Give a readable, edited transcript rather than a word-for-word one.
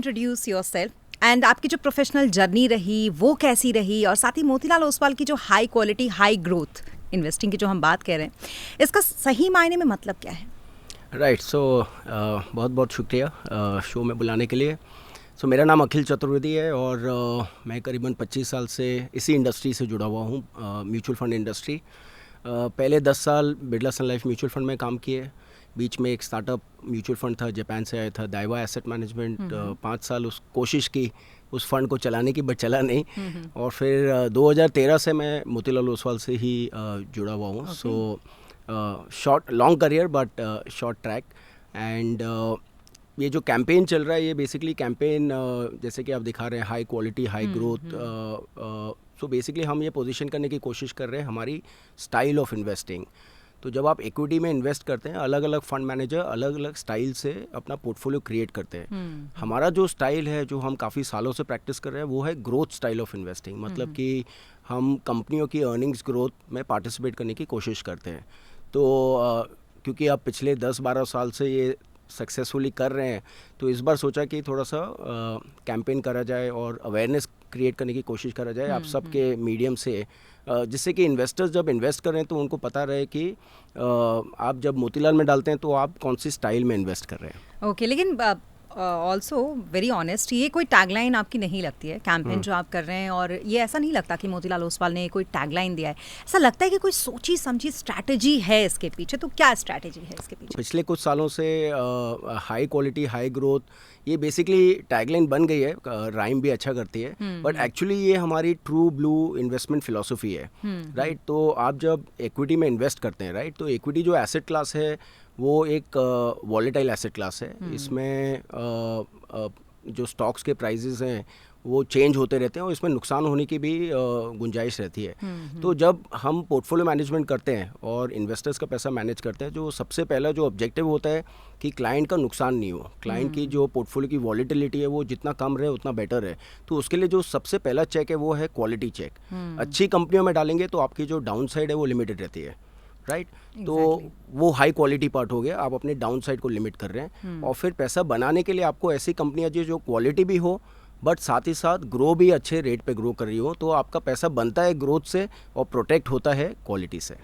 Introduce yourself and आपकी जो professional journey रही वो कैसी रही, और साथ ही मोतीलाल ओसवाल की जो high quality high growth investing की जो हम बात कर रहे हैं, इसका सही मायने में मतलब क्या है? राइट, सो बहुत बहुत शुक्रिया शो में बुलाने के लिए। मेरा नाम अखिल चतुर्वेदी है और मैं करीबन 25 साल से इसी इंडस्ट्री से जुड़ा हुआ हूँ, म्यूचुअल फंड इंडस्ट्री। पहले 10 साल बिरला सन लाइफ म्यूचुअल फंड में काम किए। बीच में एक स्टार्टअप म्यूचुअल फंड था, जापान से आया था, दाइवा एसेट मैनेजमेंट। 5 साल उस कोशिश की उस फंड को चलाने की, बट चला नहीं। और फिर 2013 से मैं मोतीलाल ओसवाल से ही जुड़ा हुआ हूँ। So short long career but short track. And ये जो कैंपेन चल रहा है, ये बेसिकली कैंपेन जैसे कि आप दिखा रहे हैं, high quality high growth. So basically हम ये पोजीशन करने की कोशिश कर रहे हैं हमारी स्टाइल ऑफ इन्वेस्टिंग। तो जब आप इक्विटी में इन्वेस्ट करते हैं, अलग अलग फंड मैनेजर अलग अलग स्टाइल से अपना पोर्टफोलियो क्रिएट करते हैं। हमारा जो स्टाइल है, जो हम काफ़ी सालों से प्रैक्टिस कर रहे हैं, वो है ग्रोथ स्टाइल ऑफ इन्वेस्टिंग। मतलब कि हम कंपनियों की अर्निंग्स ग्रोथ में पार्टिसिपेट करने की कोशिश करते हैं। तो क्योंकि आप पिछले 10-12 साल से ये सक्सेसफुली कर रहे हैं, तो इस बार सोचा कि थोड़ा सा कैंपेन करा जाए और अवेयरनेस क्रिएट करने की कोशिश करा जाए आप सबके मीडियम से, जिससे कि इन्वेस्टर्स जब इन्वेस्ट कर रहे हैं तो उनको पता रहे कि आप जब मोतीलाल में डालते हैं तो आप कौन सी स्टाइल में इन्वेस्ट कर रहे हैं। ओके, लेकिन ऑल्सो वेरी ऑनेस्ट, ये कोई टैगलाइन आपकी नहीं लगती है कैंपेन जो आप कर रहे हैं, और ये ऐसा नहीं लगता कि मोतीलाल ओसवाल ने कोई टैगलाइन दिया है। ऐसा लगता है कि कोई सोची समझी स्ट्रैटेजी है इसके पीछे। तो क्या स्ट्रैटेजी है इसके पीछे? पिछले कुछ सालों से हाई क्वालिटी हाई ग्रोथ ये बेसिकली टैगलाइन बन गई है, राइम भी अच्छा करती है, बट एक्चुअली ये हमारी ट्रू ब्लू इन्वेस्टमेंट फिलॉसफी है। राइट, तो आप जब इक्विटी में इन्वेस्ट करते हैं, राइट, तो इक्विटी जो एसेट क्लास है वो एक वॉलेटाइल एसेट क्लास है। इसमें जो स्टॉक्स के प्राइजेस हैं वो चेंज होते रहते हैं और इसमें नुकसान होने की भी गुंजाइश रहती है। तो जब हम पोर्टफोलियो मैनेजमेंट करते हैं और इन्वेस्टर्स का पैसा मैनेज करते हैं, जो सबसे पहला जो ऑब्जेक्टिव होता है कि क्लाइंट का नुकसान नहीं हो, क्लाइंट की जो पोर्टफोलियो की वॉलेटिलिटी है वो जितना कम रहे उतना बेटर है। तो उसके लिए जो सबसे पहला चेक है वो है क्वालिटी चेक। अच्छी कंपनियों में डालेंगे तो आपकी जो डाउन साइड है वो लिमिटेड रहती है। राइट, तो वो हाई क्वालिटी पार्ट हो गया, आप अपने डाउन साइड को लिमिट कर रहे हैं। और फिर पैसा बनाने के लिए आपको ऐसी कंपनियां जो क्वालिटी भी हो बट साथ ही साथ ग्रो भी अच्छे रेट पे ग्रो कर रही हो, तो आपका पैसा बनता है ग्रोथ से और प्रोटेक्ट होता है क्वालिटी से।